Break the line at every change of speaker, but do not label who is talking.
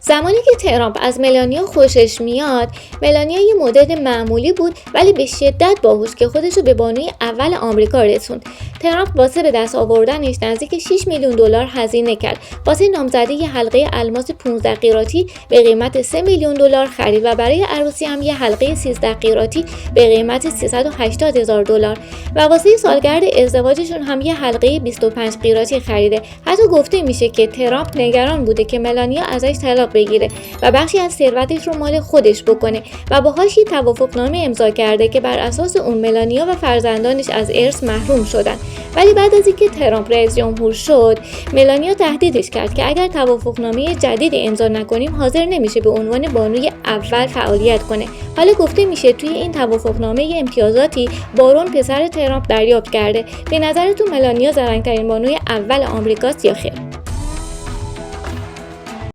زمانی که ترامپ از ملانیا خوشش میاد، ملانیا یه مدل معمولی بود ولی به شدت باهوش که خودش رو به بانوی اول آمریکا رسوند. ترامپ واسه به دست آوردنش نزدیک 6 میلیون دلار هزینه کرد. واسه نامزدی یه حلقه الماس 15 قیراطی به قیمت 3 میلیون دلار خرید و برای عروسی هم یه حلقه 13 قیراطی به قیمت 380,000 دلار و واسه سالگرد ازدواجشون هم یه حلقه 25 قیراطی خریده. حتی گفته میشه که ترامپ نگران بوده که ملانیا ازش طلاق بگیره و بخشی از ثروتش رو مال خودش بکنه و باهاش یه توافقنامه امضا کرده که بر اساس اون ملانیا و فرزندانش از ارث محروم شدن. ولی بعد از اینکه ترامپ رئیس جمهور شد، ملانیا تهدیدش کرد که اگر توافقنامه جدیدی امضا نکنیم حاضر نمیشه به عنوان بانوی اول فعالیت کنه. حالا گفته میشه توی این توافقنامه امتیازاتی بارون پسر ترامپ دریافت کرده. به نظرتون ملانیا زرنگ‌ترین بانوی اول آمریکاست یا خیر؟